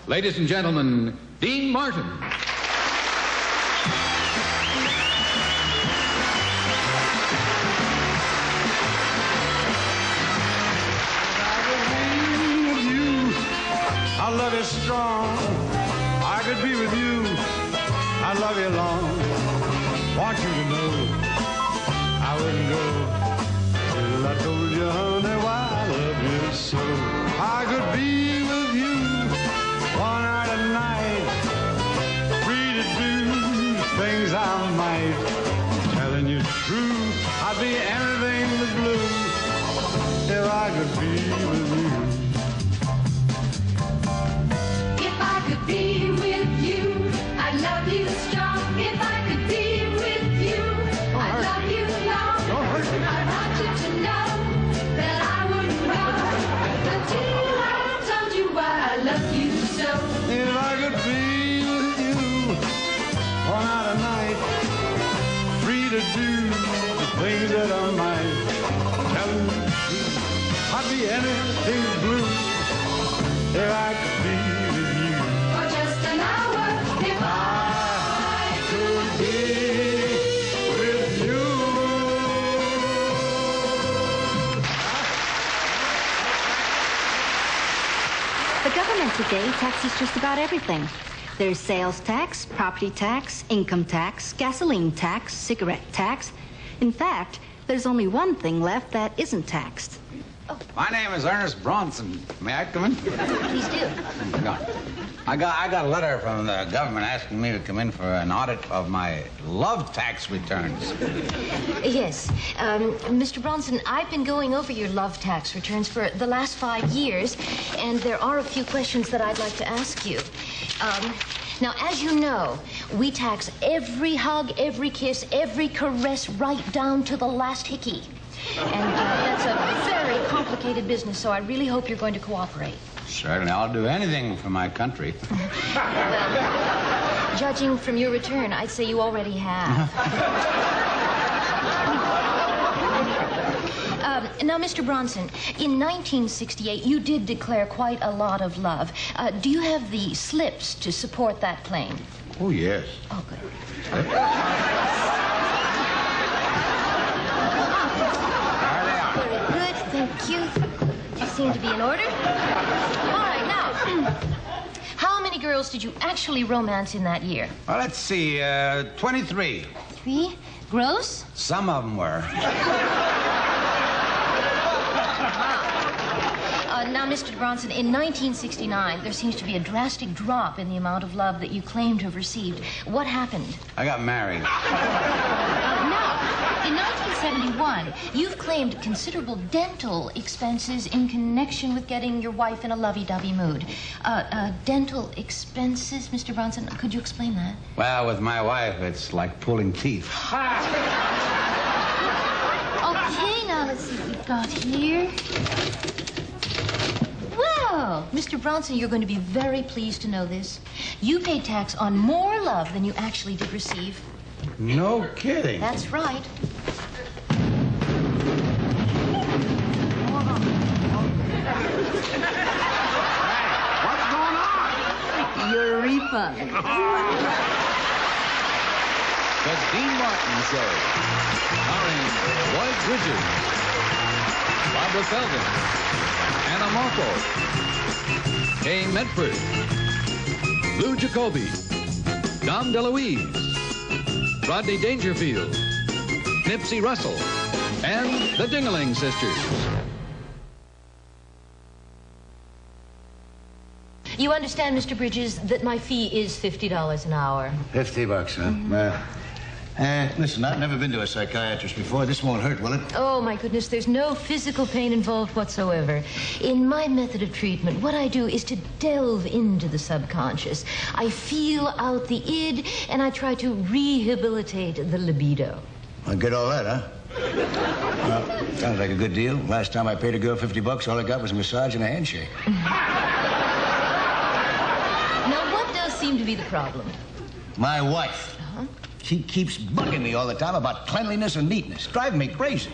Ladies and gentlemen, Dean Martin. I love you strong. I could be with you. I love you long. Want you to know I wouldn't go till I told you, honey, why I love you so. I could be with you one night a night, free to do things I might. Telling you the truth, I'd be anything but blue if I could be with you. Be with you, I love you strong. If I could be with you, I love you long. I want you to know that I wouldn't go until I told you why I love you so. If I could be with you one night a night, free to do the things that I might. Telling you the truth, I'd be anything blue if I could be with you. The government today taxes just about everything. There's sales tax, property tax, income tax, gasoline tax, cigarette tax. In fact, there's only one thing left that isn't taxed. Oh. My name is Ernest Bronson. May I come in? Please do. No. I got a letter from the government asking me to come in for an audit of my love tax returns. Yes. Mr. Bronson, I've been going over your love tax returns for the last 5 years, and there are a few questions that I'd like to ask you. Now, as you know, we tax every hug, every kiss, every caress, right down to the last hickey. And that's a very complicated business, so I really hope you're going to cooperate. Certainly, I'll do anything for my country. Well, judging from your return, I'd say you already have. Now, Mr. Bronson, in 1968, you did declare quite a lot of love. Do you have the slips to support that claim? Oh, yes. Oh, good. Very good, thank you. You seem to be in order. All right, now, how many girls did you actually romance in that year? Well, let's see, 23. 3? Gross? Some of them were. Now, Mr. Bronson, in 1969, there seems to be a drastic drop in the amount of love that you claim to have received. What happened? I got married. Now, in 1971, you've claimed considerable dental expenses in connection with getting your wife in a lovey-dovey mood. Dental expenses, Mr. Bronson, could you explain that? Well, with my wife, it's like pulling teeth. Okay, now let's see what we've got here. Well, Mr. Bronson, you're going to be very pleased to know this. You paid tax on more love than you actually did receive. No kidding. That's right. What's going on? Your refund. The Dean Martin Show. Starring Lloyd Bridges, Barbara Feldon, Anna Marco, Kay Medford, Lou Jacoby, Dom DeLuise, Rodney Dangerfield, Nipsey Russell, and the Ding-a-ling Sisters. You understand, Mr. Bridges, that my fee is $50 an hour. $50, huh? Mm-hmm. Listen, I've never been to a psychiatrist before. This won't hurt, will it? Oh, my goodness, there's no physical pain involved whatsoever. In my method of treatment, what I do is to delve into the subconscious. I feel out the id, and I try to rehabilitate the libido. I get all that, huh? Well, sounds like a good deal. Last time I paid a girl $50, all I got was a massage and a handshake. Now, what does seem to be the problem? My wife. Uh-huh. She keeps bugging me all the time about cleanliness and neatness, driving me crazy.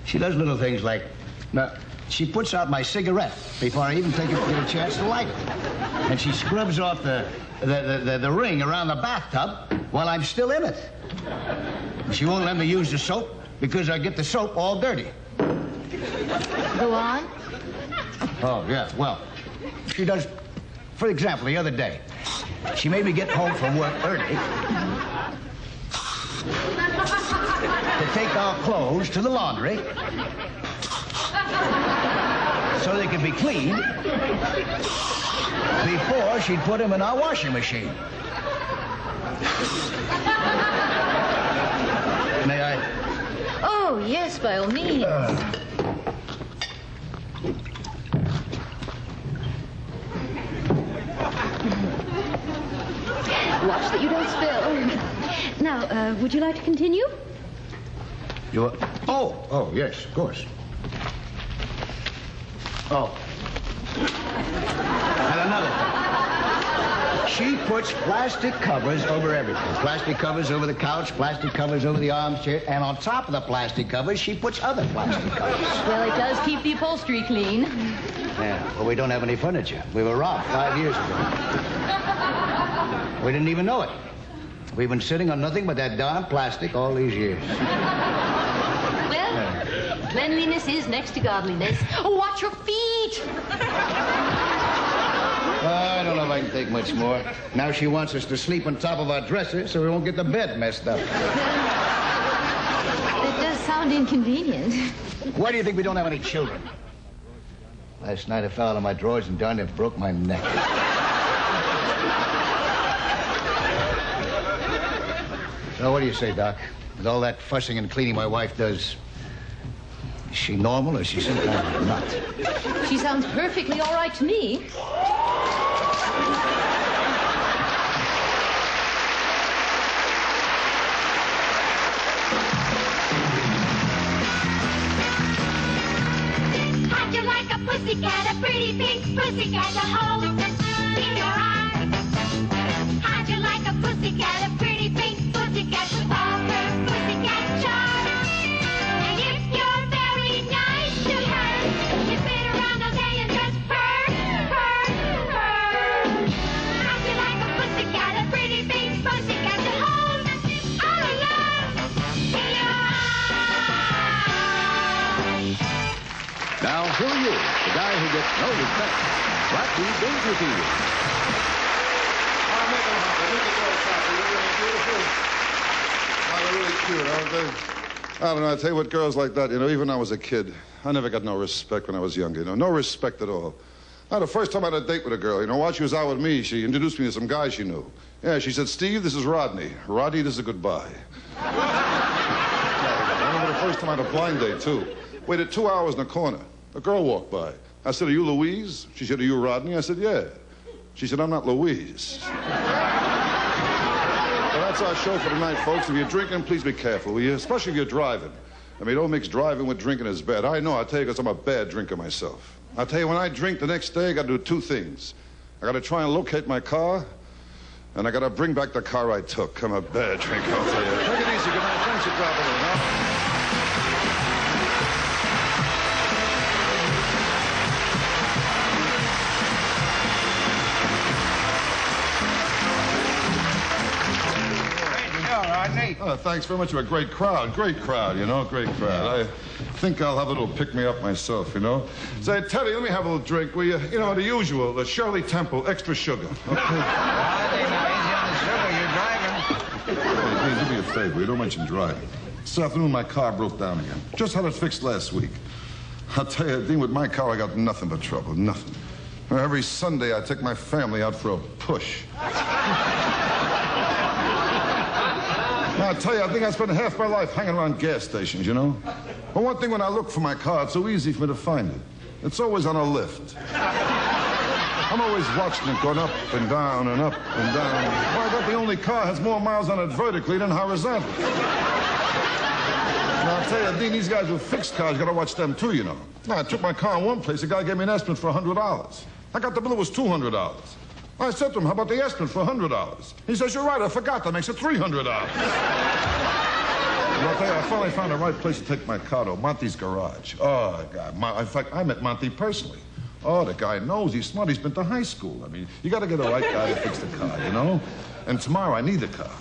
She does little things like, now, She puts out my cigarette before I even get a chance to light it. And she scrubs off the ring around the bathtub while I'm still in it. She won't let me use the soap because I get the soap all dirty. Go on. Oh, yeah, well, she does, for example, the other day, she made me get home from work early to take our clothes to the laundry so they could be cleaned before she'd put them in our washing machine. May I? Oh, yes, by all means. Watch that you don't spill. Now, would you like to continue? Oh, yes, of course. Oh. And another thing. She puts plastic covers over everything. Plastic covers over the couch, plastic covers over the armchair, and on top of the plastic covers, she puts other plastic covers. Well, it does keep the upholstery clean. Yeah, but we don't have any furniture. We were robbed 5 years ago. We didn't even know it. We've been sitting on nothing but that darn plastic all these years. Well, cleanliness is next to godliness. Oh, watch your feet! I don't know if I can take much more. Now she wants us to sleep on top of our dresser so we won't get the bed messed up. It does sound inconvenient. Why do you think we don't have any children? Last night I fell out of my drawers and darn it broke my neck. So what do you say, Doc? With all that fussing and cleaning my wife does, is she normal or is she some kind of nut? She sounds perfectly all right to me. How'd you like a pussycat, a pretty pink pussycat to hold in your arms? How'd you like a pussycat, a pretty pink pussycat with all her pussycat charms? And if you're very nice to her, you spin around all day and just purr, purr, purr. How'd you like a pussycat, a pretty pink pussycat to hold all alone in your arms? Now, who are you? The guy who gets no respect. Blackie Danger to you. They're really cute, aren't they? I don't know, I tell you what, girls like that, even when I was a kid, I never got no respect when I was younger, no respect at all. The first time I had a date with a girl, while she was out with me, she introduced me to some guy she knew. Yeah, she said, Steve, this is Rodney. Rodney, this is a goodbye. I remember the first time I had a blind date, too. Waited 2 hours in the corner. A girl walked by. I said, are you Louise? She said, are you Rodney? I said, yeah. She said, I'm not Louise. Well, that's our show for tonight, folks. If you're drinking, please be careful, will you? Especially if you're driving. Don't mix driving with drinking is bad. I know, I'll tell you, because I'm a bad drinker myself. I'll tell you, when I drink the next day, I got to do two things. I got to try and locate my car, and I got to bring back the car I took. I'm a bad drinker, I'll tell you. Take it easy. Good night. Thanks for dropping in, huh? Oh, thanks very much. You're a great crowd. Great crowd, Great crowd. I think I'll have a little pick-me-up myself, Say, Teddy, let me have a little drink, will you? The usual, the Shirley Temple, extra sugar. Okay. Easy on the sugar. You're driving. Hey, do me a favor. You don't mention driving. This afternoon, my car broke down again. Just had it fixed last week. I'll tell you, Dean, with my car, I got nothing but trouble. Nothing. Every Sunday, I take my family out for a push. I tell you, I think I spent half my life hanging around gas stations, But one thing, when I look for my car, it's so easy for me to find it. It's always on a lift. I'm always watching it going up and down and up and down. Well, I got the only car has more miles on it vertically than horizontally. Now, I'll tell you, Dean, these guys with fixed cars, you gotta watch them too, Now, I took my car in one place, the guy gave me an estimate for $100. I got the bill, it was $200. I said to him, how about the estimate for $100? He says, you're right, I forgot, that makes it $300. I'll tell you, I finally found the right place to take my car to, Monty's garage. Oh, God. In fact, I met Monty personally. Oh, the guy knows. He's smart. He's been to high school. I mean, you got to get the right guy to fix the car, you know? And tomorrow I need the car.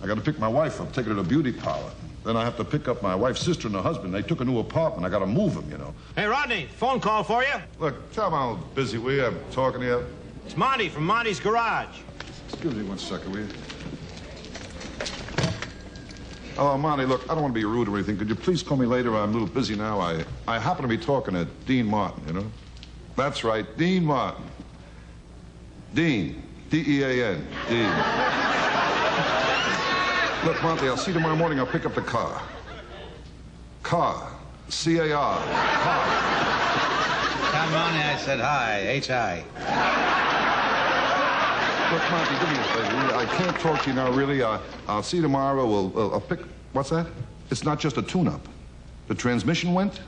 I got to pick my wife up, take her to the beauty parlor. Then I have to pick up my wife's sister and her husband. They took a new apartment. I got to move them, you know. Hey, Rodney, phone call for you. Look, tell them how busy we are. I'm talking to you. It's Monty from Monty's Garage. Excuse me 1 second, will you? Oh, Monty, look, I don't want to be rude or anything. Could you please call me later? I'm a little busy now. I happen to be talking to Dean Martin, you know? That's right, Dean Martin. Dean. D-E-A-N. Dean. Look, Monty, I'll see you tomorrow morning. I'll pick up the car. Car. C-A-R. Car. Tell Monty I said hi. H-I. Look, Monty, do me a favor. I can't talk to you now, really. I'll see you tomorrow. I'll pick... What's that? It's not just a tune-up. The transmission went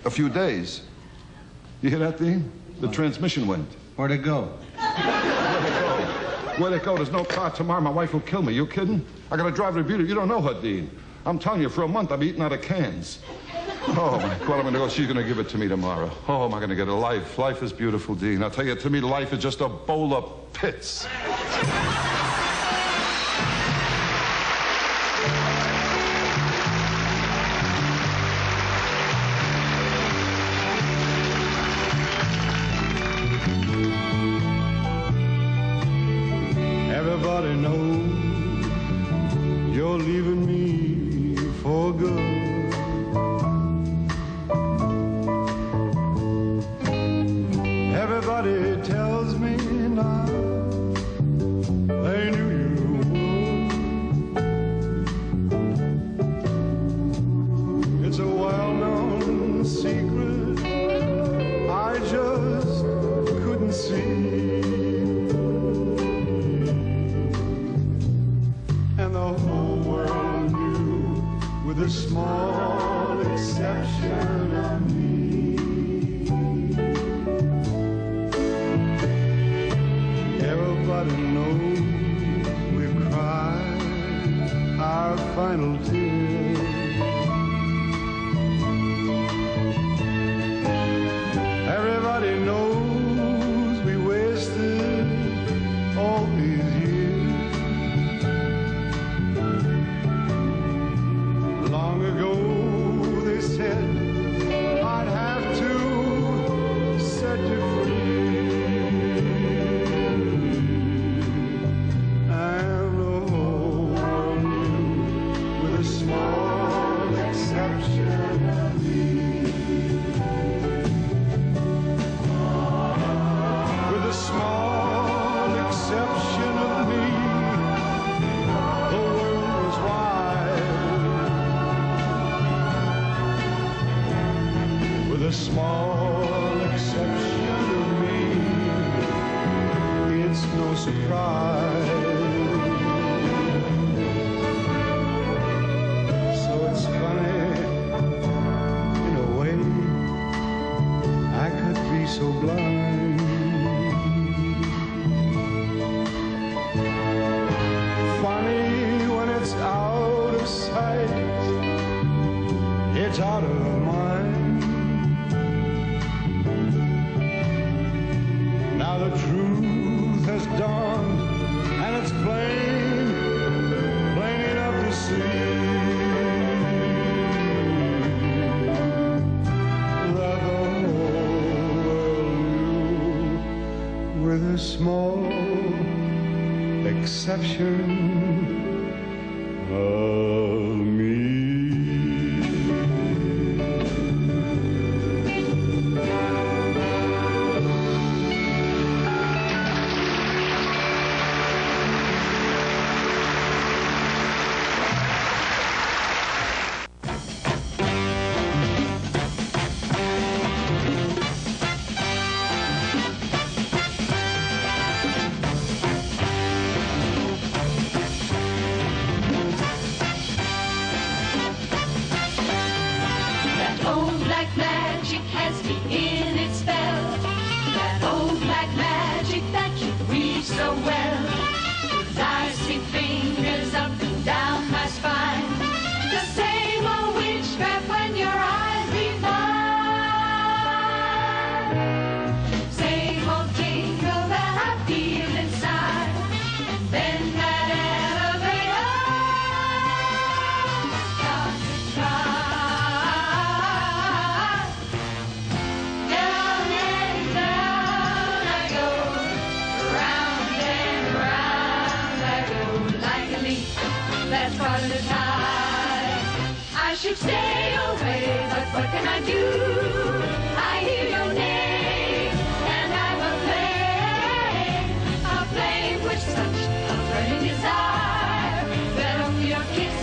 a few days. You hear that, Dean? The transmission went. Where'd it go? Where'd it go? There's no car tomorrow. My wife will kill me. You kidding? I gotta drive her to beauty. You don't know her, Dean. I'm telling you, for a month, I've eaten out of cans. Oh, my God, I'm gonna go. She's gonna give it to me tomorrow. Oh, am I gonna get a life? Life is beautiful, Dean. I'll tell you, to me, life is just a bowl of pits. Everybody knows you're leaving me for good. Everybody tells me now they knew you would. It's a well-known secret I just couldn't see. With a small exception of me. Everybody knows we've cried our final tears. Everybody knows we wasted all these years. Long ago they said I'd have to set you free, and the whole world knew, with a small exception of me. With a small exception of me, the world was wide. With a small exception of me, it's no surprise. So it's funny, in a way, I could be so blind. Funny when it's out of sight, it's out of mind. Now the truth has dawned, and it's plain, plain enough to see that the whole world knew, with a small exception of me. each day away. But what can I do? I hear your name, and I'm a flame with such a burning desire that only your kiss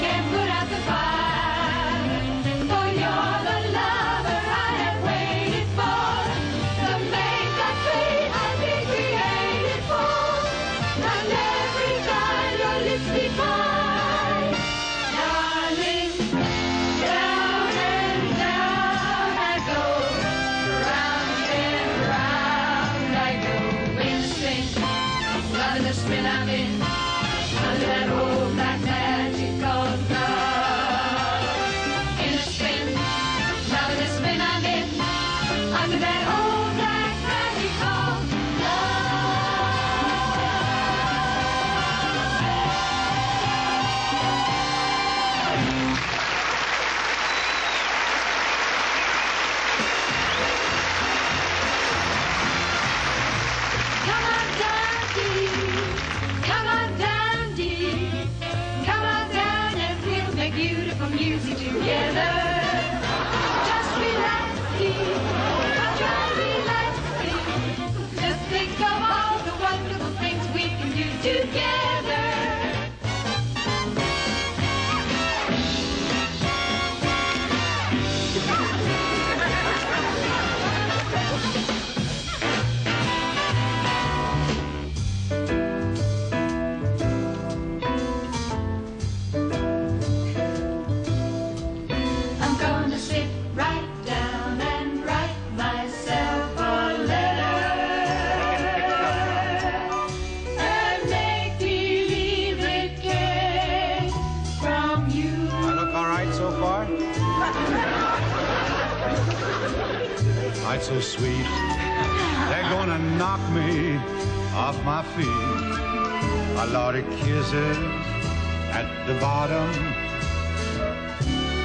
can put out the fire. For you're the lover I have waited for, the mate that fate I've been created for. And every time your lips meet mine, darling, down and down I go, round and round I go. In the swing, loving the spin I'm in, under that old black magic called love. In the spin, loving the spin I'm in, under that old black magic called Come on down, dear. Come on down, dear. Come on down and we'll make beautiful music together. Just relax, dear. Try relaxing. Just think of all the wonderful things we can do together. I'm gonna sit right down and write myself a letter and make believe it came from you. I look all right so far? Night so sweet, they're gonna knock me off my feet. A lot of kisses at the bottom.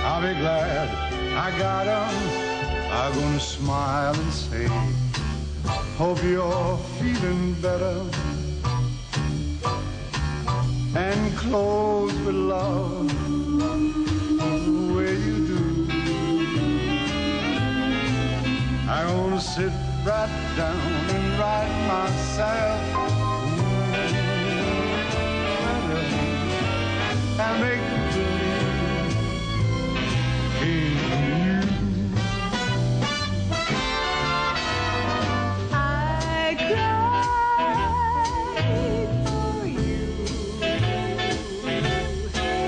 I'll be glad I got 'em. I'm gonna smile and say, hope you're feeling better. And close with love the way you do. I'm gonna sit right down and write myself and make believe in you. I cried for you.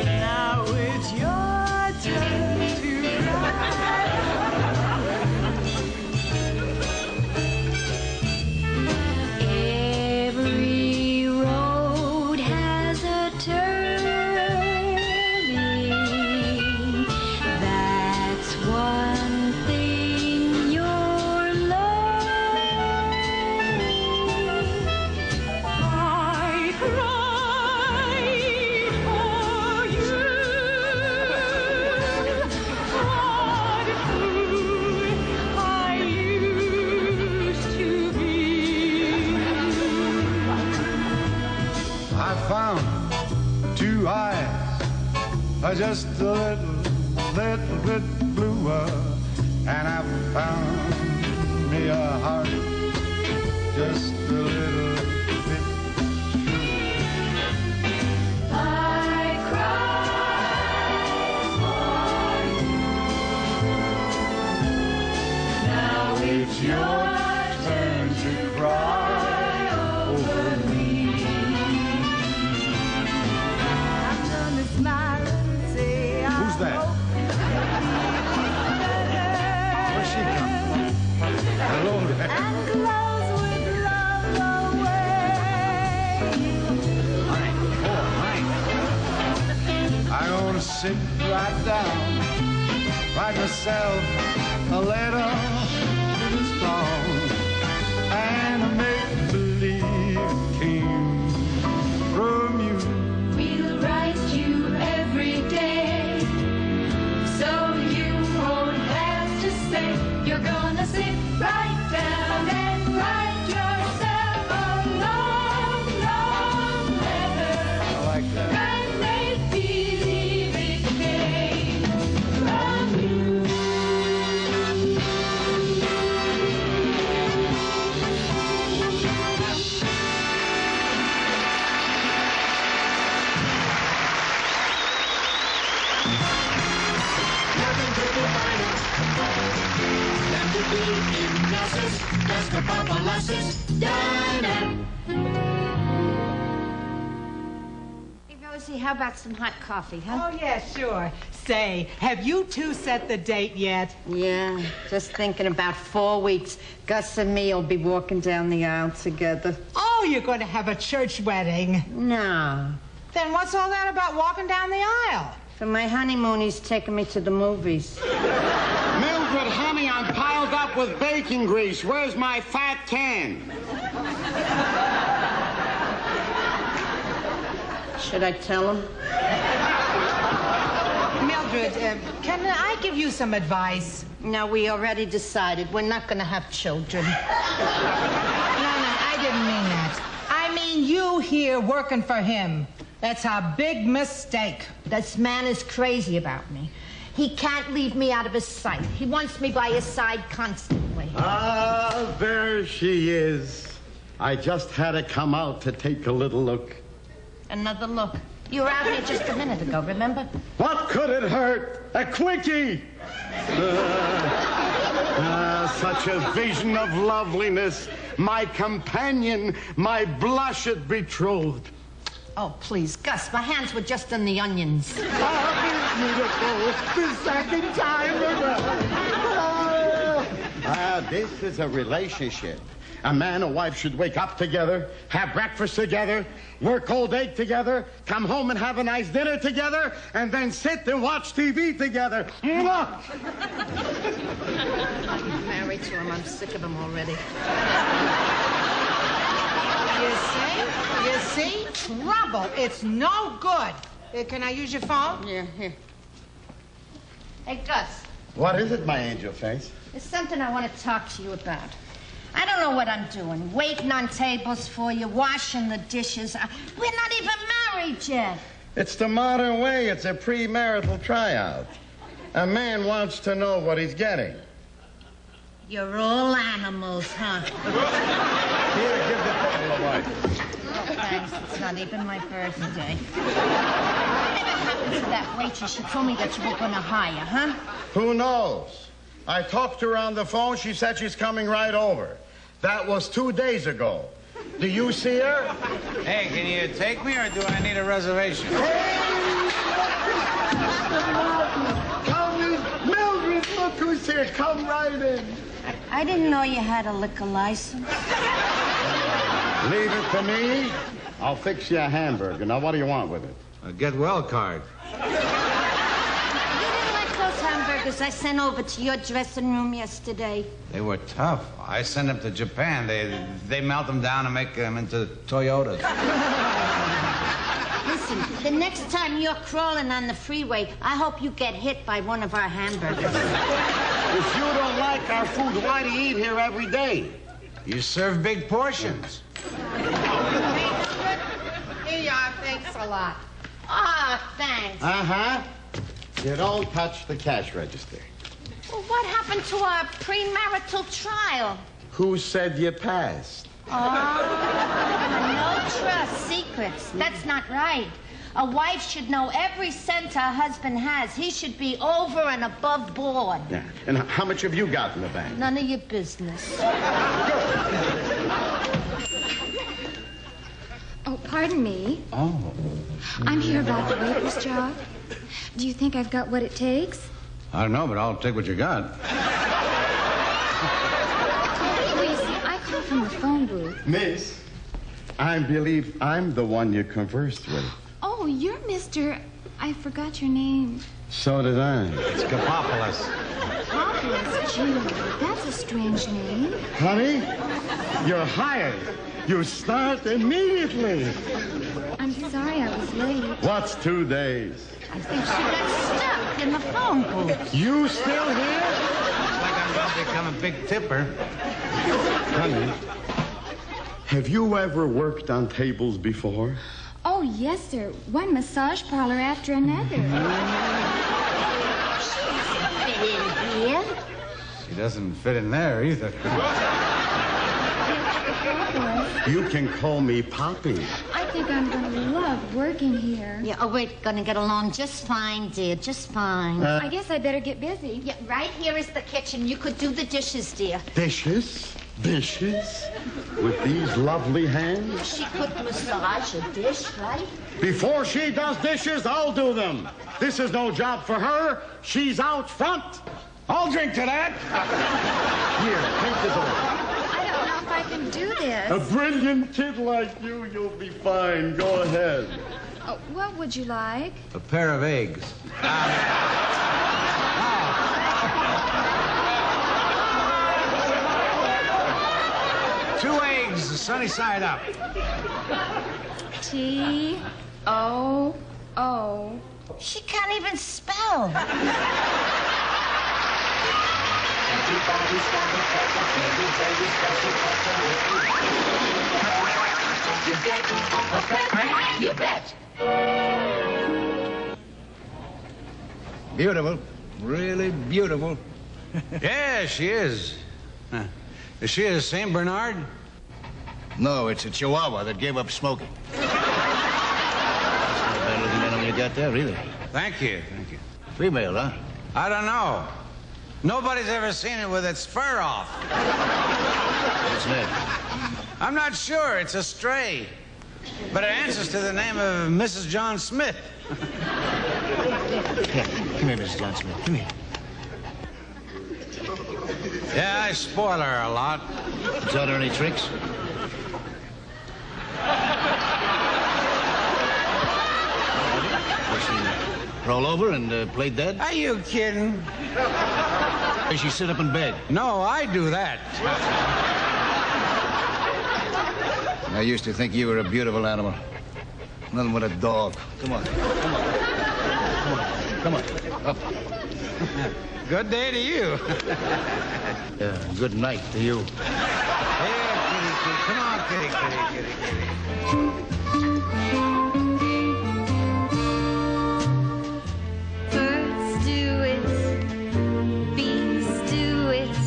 Now it's your turn to cry. Every road has a turning. That's one thing you're learning. I cried for you. What a fool I used to be. I found two eyes are just a little bit bluer, and I found me a heart just a little bit truer. I cried for you. Now it's your turn to cry over me. I'm gonna smile and say Who's that? Where's she coming from? Hello there. and close with love away. I'm gonna sit right down, write myself a letter this long, and make believe it came from you. We'll write you every day, so you won't have to say you're gonna sit right down and write yourself a long, long letter. I like that. And make believe it came Oscar Papalas's Diner. Hey, Rosie, how about some hot coffee, huh? Oh, yeah, sure. Say, have you two set the date yet? Yeah, just thinking about 4 weeks. Gus and me will be walking down the aisle together. Oh, you're going to have a church wedding. No. Then what's all that about walking down the aisle? For my honeymoon, he's taking me to the movies. Mildred, honey, I'm piled up with baking grease. Where's my fat can? Should I tell him? Mildred, can I give you some advice? No, we already decided we're not going to have children. No, I didn't mean that. I mean you here working for him. That's a big mistake. This man is crazy about me. He can't leave me out of his sight. He wants me by his side constantly. Ah, there she is. I just had to come out to take a little look. Another look. You were out here just a minute ago, remember? What could it hurt? A quickie! Such a vision of loveliness. My companion, my blushed betrothed. Oh, please, Gus, my hands were just in the onions. Beautiful, the second time this is a relationship. A man and wife should wake up together, have breakfast together, work all day together, come home and have a nice dinner together, and then sit and watch TV together. Mwah! I'm married to him. I'm sick of him already. You see? Trouble. It's no good. Can I use your phone? Yeah, here. Hey, Gus. What is it, my angel face? There's something I want to talk to you about. I don't know what I'm doing. Waiting on tables for you, washing the dishes. We're not even married yet. It's the modern way. It's a premarital tryout. A man wants to know what he's getting. You're all animals, huh? Here, give the bottle away. Oh, thanks. It's not even my birthday. Whatever happened to that waitress? She told me that you were going to hire, huh? Who knows? I talked to her on the phone. She said she's coming right over. That was 2 days ago. Do you see her? Hey, can you take me, or do I need a reservation? Come in. Mildred, look who's here. Come right in. I didn't know you had a liquor license. Leave it to me. I'll fix you a hamburger. Now, what do you want with it? A get well card. Those hamburgers I sent over to your dressing room yesterday. They were tough. I sent them to Japan. They melt them down and make them into Toyotas. Listen, the next time you're crawling on the freeway, I hope you get hit by one of our hamburgers. If you don't like our food, why do you eat here every day? You serve big portions. Here you are. Thanks a lot. Ah, thanks. Uh-huh. You don't touch the cash register. Well, what happened to our premarital trial? Who said you passed? Oh, no trust secrets. That's not right. A wife should know every cent her husband has. He should be over and above board. Yeah. And how much have you got in the bank? None of your business. Oh, pardon me. Oh. I'm here about the waitress job. Do you think I've got what it takes? I don't know, but I'll take what you got. Please, I call from the phone booth. Miss, I believe I'm the one you conversed with. Oh, you're Mr. I forgot your name. So did I. It's Kapopoulos. Populous? Gee, that's a strange name. Honey, you're hired. You start immediately. I'm sorry I was late. What's 2 days? I think she got stuck in the phone booth. You still here? Looks like I'm going to become a big tipper. Honey, have you ever worked on tables before? Oh, yes, sir. One massage parlor after another. She doesn't fit in here. She doesn't fit in there either. You can call me Poppy. I think I'm going to love working here. Yeah, oh, we're going to get along just fine, dear, just fine. I guess I better get busy. Yeah, right here is the kitchen. You could do the dishes, dear. Dishes? dishes with these lovely hands? She could massage a dish, right? Before she does dishes, I'll do them. This is no job for her. She's out front. I'll drink to that. Here, take the door. I don't know if I can do this. A brilliant kid like you, you'll be fine. Go ahead. Oh, what would you like? A pair of eggs. 2 eggs, sunny side up. T-O-O. She can't even spell. You bet. Beautiful. Really beautiful. Yeah, she is. Is she a St. Bernard? No, it's a Chihuahua that gave up smoking. That's not a bad looking animal you got there, either. Thank you, thank you. Female, huh? I don't know. Nobody's ever seen it with its fur off. What's that? I'm not sure. It's a stray. But it answers to the name of Mrs. John Smith. Here, come here, Mrs. John Smith. Come here. Yeah, I spoil her a lot. Taught her any tricks? Does she roll over and play dead? Are you kidding? Does she sit up in bed? No, I do that. I used to think you were a beautiful animal. Nothing but a dog. Come on. Come on. Come on. Come on. Up. Good day to you. Good night to you. Here, kitty, kitty. Come on, kitty, kitty, kitty, kitty. Birds do it, bees do it,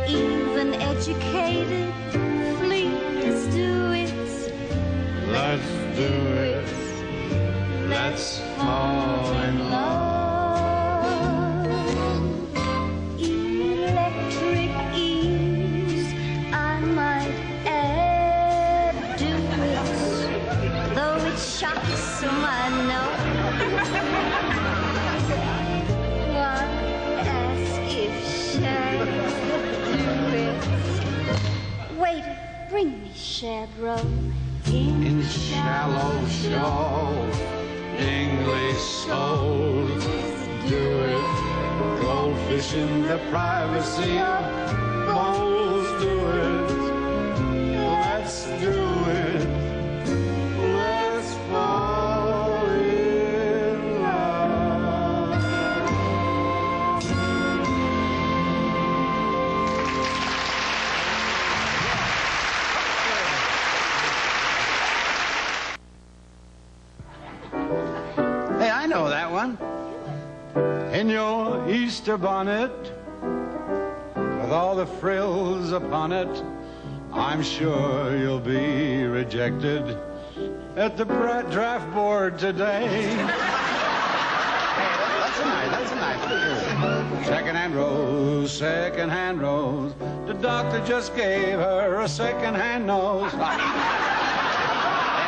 even educated fleas do it. Let's do it. Let's fall in love. Electric ease, I might add, do it, though it shocks some I know. Why ask if Shad do it? Wait, bring me Shad Row In shallow shoal, English soul, do it. Goldfish in the privacy of bowls, do it. Let's do it. Let's fall in love. Hey, I know that one. In your Easter bonnet, with all the frills upon it, I'm sure you'll be rejected at the draft board today. That's a nice. Second-hand rose, second-hand rose. The doctor just gave her a second-hand nose. And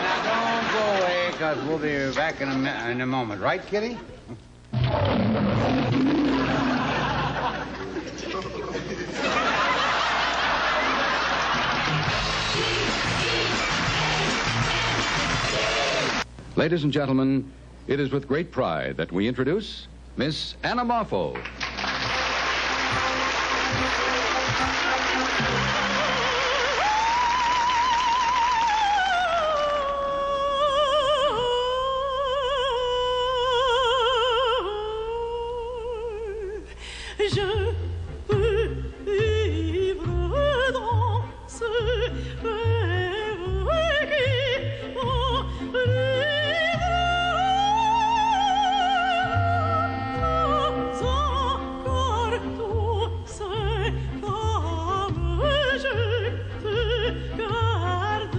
now don't go away, because we'll be back in a moment. Right, Kitty? Ladies and gentlemen, it is with great pride that we introduce Miss Anna Marfo. Je peux vivre dans ce rêve qui encore tous ces femmes, je te garde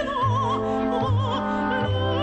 dans mon visage.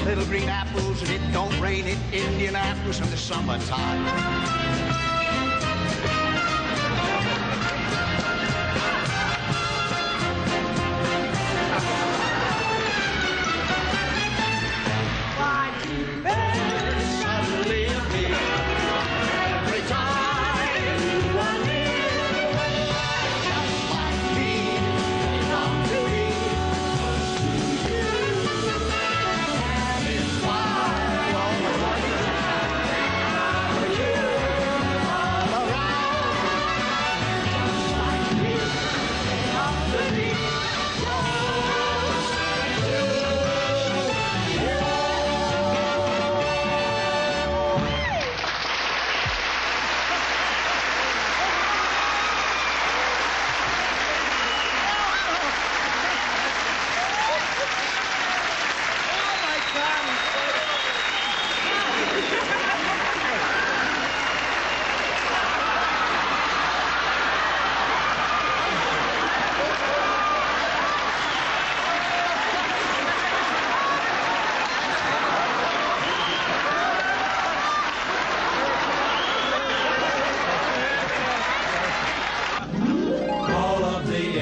Little green apples, and it don't rain in Indianapolis in the summertime.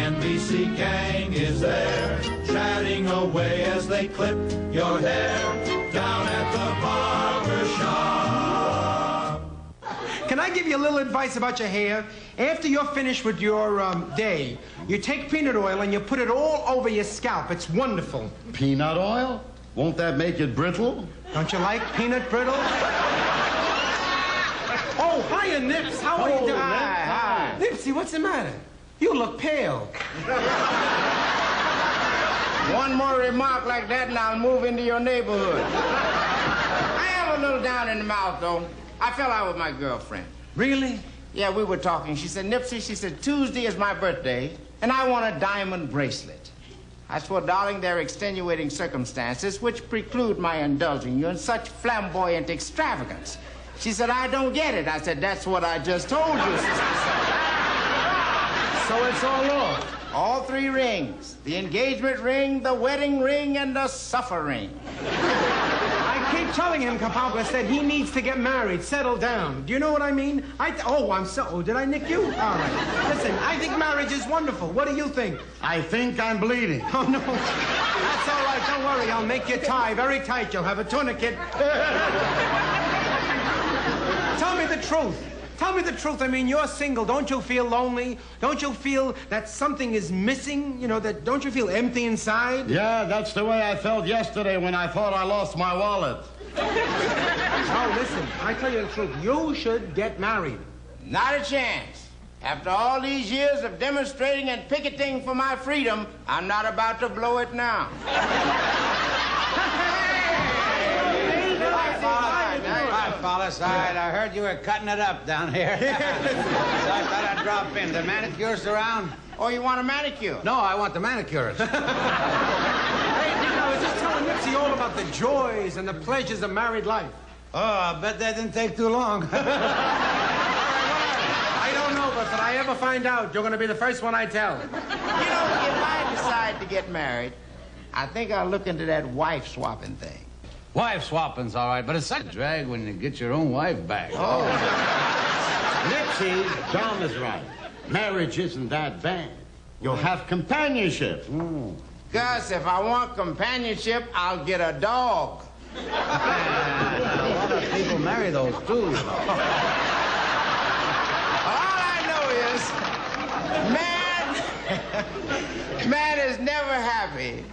NBC gang is there, chatting away as they clip your hair down at the barber shop. Can I I give you a little advice about your hair? After you're finished with your day, you take peanut oil and you put it all over your scalp. It's wonderful. Peanut oil? Won't that make it brittle? Don't you like peanut brittle? Oh, hiya, Nips. How are you doing? Hi. Nipsy, what's the matter? You look pale. One more remark like that and I'll move into your neighborhood. I am a little down in the mouth, though. I fell out with my girlfriend. Really? Yeah, we were talking. She said, Nipsey, she said, Tuesday is my birthday, and I want a diamond bracelet. I swore, darling, there are extenuating circumstances which preclude my indulging you in such flamboyant extravagance. She said, I don't get it. I said, that's what I just told you, sister. So it's all off. All 3 rings. The engagement ring, the wedding ring, and the suffer ring. I keep telling him, Kapampa, that he needs to get married, settle down. Do you know what I mean? Oh, did I nick you? All right. Listen, I think marriage is wonderful. What do you think? I think I'm bleeding. Oh, no. That's all right. Don't worry. I'll make your tie very tight. You'll have a tourniquet. Tell me the truth. Tell me the truth. I mean, you're single. Don't you feel lonely? Don't you feel that something is missing? You know, don't you feel empty inside? Yeah, that's the way I felt yesterday when I thought I lost my wallet. Oh, listen, I tell you the truth. You should get married. Not a chance. After all these years of demonstrating and picketing for my freedom, I'm not about to blow it now. Hi, fellas. I heard you were cutting it up down here. So I thought I'd drop in. The manicurist around? Oh, you want a manicure? No, I want the manicurist. Hey, I was just telling Nipsey all about the joys and the pleasures of married life. Oh, I bet that didn't take too long. I don't know, but if I ever find out, you're going to be the first one I tell. You know, if I decide to get married, I think I'll look into that wife swapping thing. Wife swapping's all right, but it's such a drag when you get your own wife back. Oh. Nipsey, Tom is right. Marriage isn't that bad. You'll have companionship. Gus, if I want companionship, I'll get a dog. A lot of people marry those, too. All I know is, man is never happy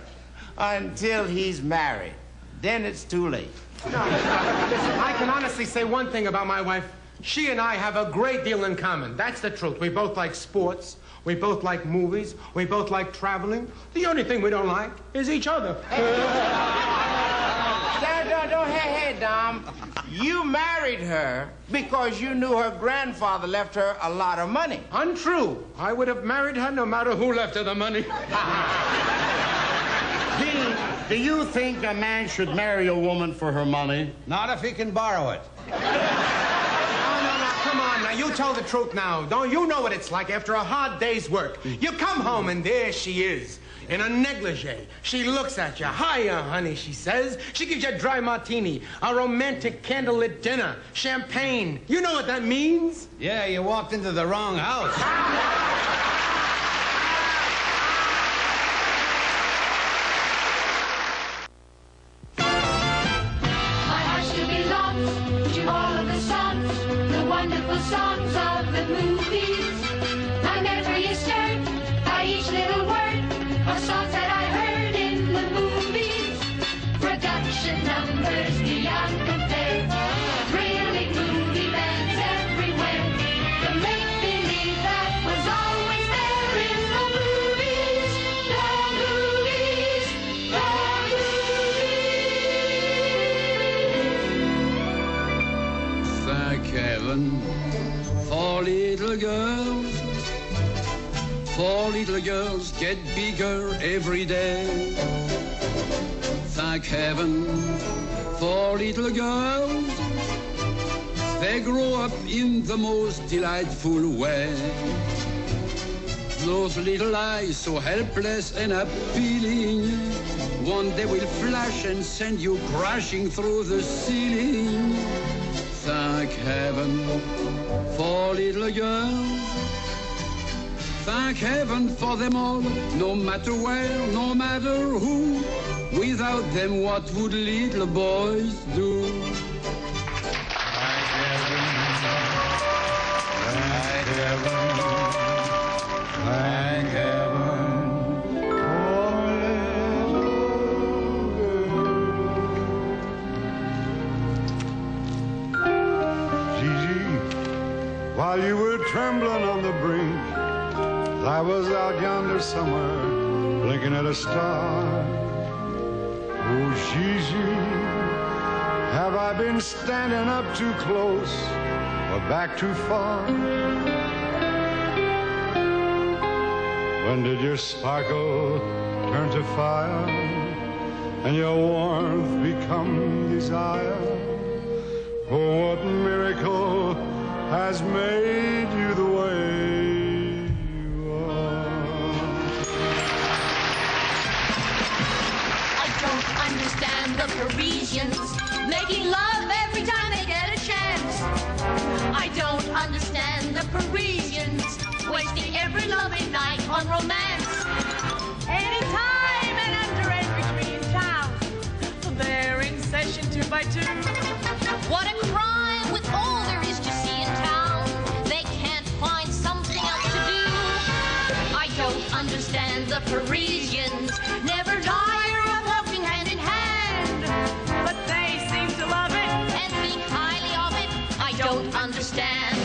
until he's married. Then it's too late. No, listen, I can honestly say one thing about my wife. She and I have a great deal in common. That's the truth. We both like sports. We both like movies. We both like traveling. The only thing we don't like is each other. Hey, Dom. You married her because you knew her grandfather left her a lot of money. Untrue. I would have married her no matter who left her the money. Gene, do you think a man should marry a woman for her money? Not if he can borrow it. No, come on now. You tell the truth now. Don't you know what it's like after a hard day's work? You come home and there she is. In a negligee. She looks at you. Hiya, honey, she says. She gives you a dry martini, a romantic candlelit dinner, champagne. You know what that means? Yeah, you walked into the wrong house. My heart still belongs to all of the songs, the wonderful songs of the movies. My memory is stirred by each little word of songs that I heard in the movies. Production numbers beyond compare, thrilling movie bands everywhere. The make-believe that was always there in the movies. The movies, the movies. Thank heaven for little girls. 4 little girls get bigger every day. Thank heaven for little girls. They grow up in the most delightful way. Those little eyes so helpless and appealing, one day will flash and send you crashing through the ceiling. Thank heaven for little girls. Thank heaven for them all, no matter where, no matter who. Without them, what would little boys do? heaven, thank heaven for my little girl. Gigi, while you were trembling on the brink, I was out yonder somewhere, blinking at a star. Oh, Gigi, have I been standing up too close or back too far? When did your sparkle turn to fire and your warmth become desire? Oh, what miracle has made you the way? Understand the Parisians making love every time they get a chance. I don't understand the Parisians wasting every loving night on romance. Anytime and under every tree in town, they're in session 2 by 2. What a crime with all there is to see in town. They can't find something else to do. I don't understand the Parisians never tire of walking hand in hand. But they seem to love it and think highly of it. I don't understand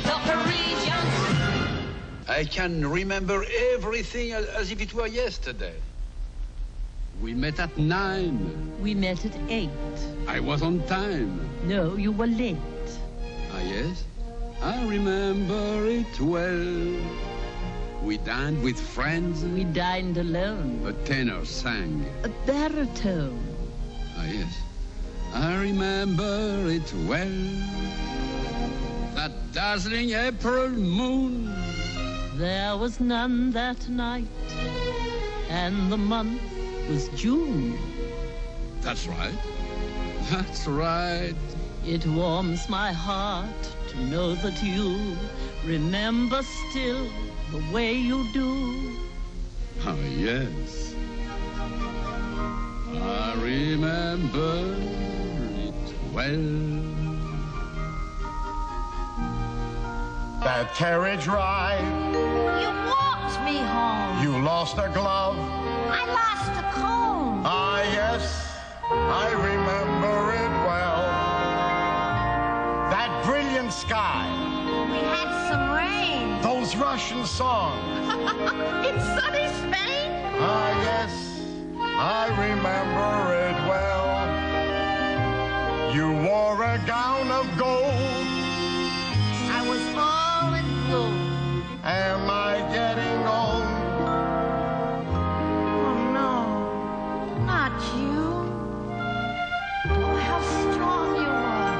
the Parisians. I can remember everything as if it were yesterday. We met at 9. We met at 8. I was on time. No, you were late. Ah, yes? I remember it well. We dined with friends. We dined alone. A tenor sang. A baritone. Ah, yes. I remember it well. That dazzling April moon. There was none that night, and the month was June. That's right. That's right. It warms my heart to know that you remember still the way you do. Ah, yes. I remember it well. That carriage ride. You walked me home. You lost a glove. I lost a comb. Ah, yes, I remember it well. That brilliant sky. We had some rain. Those Russian songs. In sunny Spain. Ah, yes, I remember it well. You wore a gown of gold. I was all in blue. Am I getting old? Oh, no, not you. Oh, how strong you were.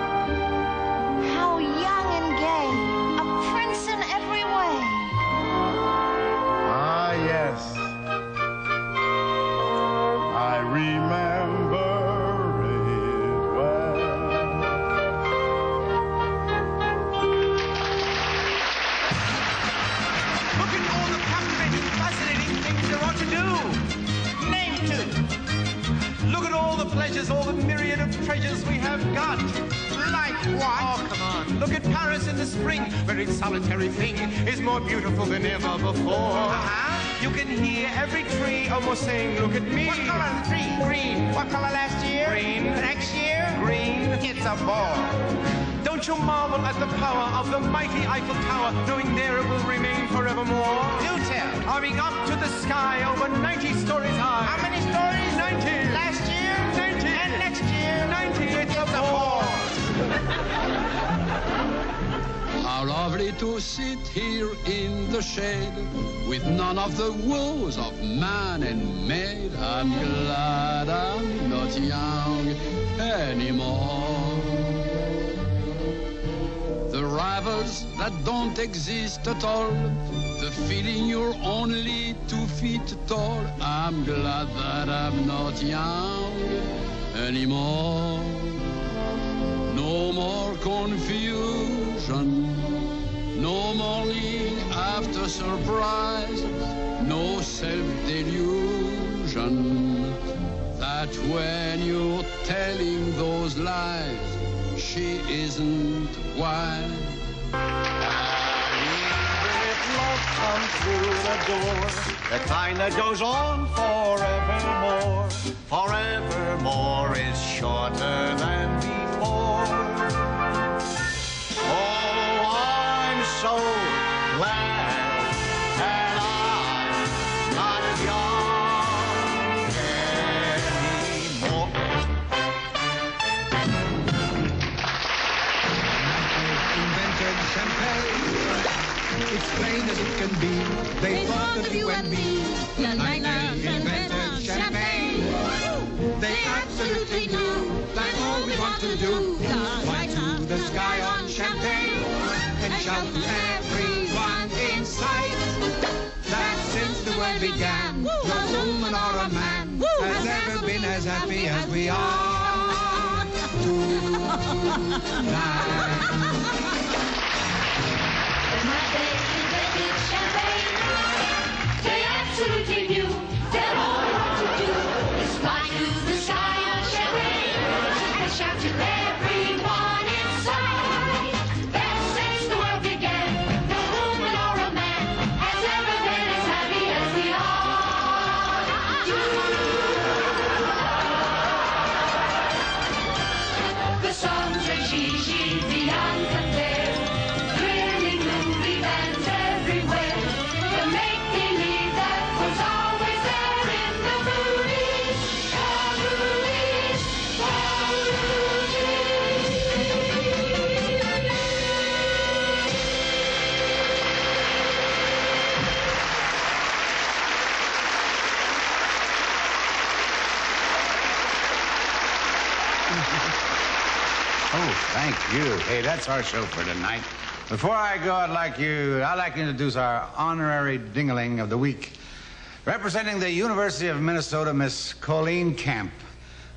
How young and gay. A prince in every way. Ah, yes. I remember it well. Look at all the captivating, fascinating things there are to do. Name 2. Look at all the pleasures, all the myriad of treasures we have got. Like what? Oh, come on. Look at Paris in the spring, where its solitary thing is more beautiful than ever before. You can hear every tree almost saying, look at me. What color is the tree? Green. What color last year? Green. Next year? Green. It's a ball. Don't you marvel at the power of the mighty Eiffel Tower, knowing there it will remain forevermore? Do tell. Arming up to the sky over 90 stories high. How many stories? 90. Last year? 90. And next year? 90. It's a ball. How lovely to sit here in the shade with none of the woes of man and maid. I'm glad I'm not young anymore. The rivals that don't exist at all, the feeling you're only 2 feet tall. I'm glad that I'm not young anymore. No more confusion, no more lean after surprise, no self-delusion that when you're telling those lies, she isn't wise. come through the door. The kind that goes on forevermore. Forevermore is shorter than before. Oh, I'm so glad that I'm not young anymore. Invented champagne. It's plain as it can be. They thought of you and me. Like they invented champagne. They absolutely knew that all we want to do is fly to the sky on champagne and shout to everyone in sight that since the world began, no woman or a man has ever been as happy as we are tonight. They absolutely knew that all we want to do is fly to the sky on champagne and shout to everyone inside that since the world began, no woman or a man has ever been as happy as we are. The songs of Gigi, beyond compare, thrilling movie bands everywhere. The make-believe that was always there in the movies. Oh, thank you. Hey, that's our show for tonight. Before I go, I'd like to introduce our honorary dingaling of the week. Representing the University of Minnesota, Miss Colleen Camp.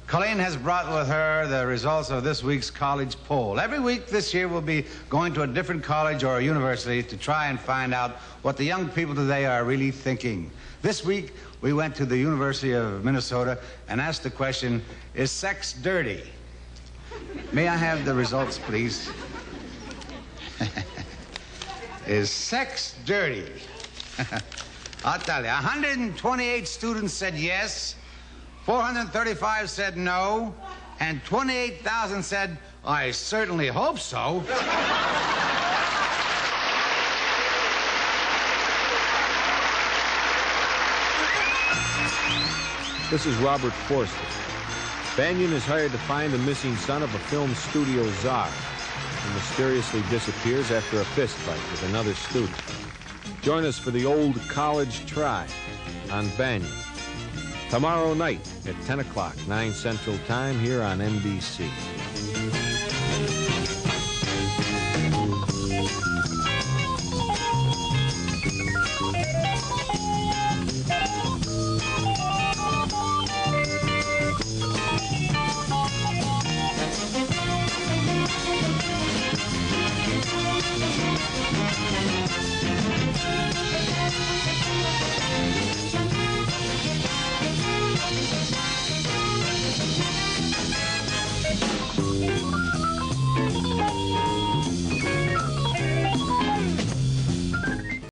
Colleen has brought with her the results of this week's college poll. Every week this year we'll be going to a different college or university to try and find out what the young people today are really thinking. This week we went to the University of Minnesota and asked the question, is sex dirty? May I have the results, please? Is sex dirty? I'll tell you, 128 students said yes, 435 said no, and 28,000 said, I certainly hope so. This is Robert Forster. Banyan is hired to find the missing son of a film studio czar who mysteriously disappears after a fist fight with another student. Join us for the Old College Try on Banyan. Tomorrow night at 10 o'clock, 9 Central Time, here on NBC.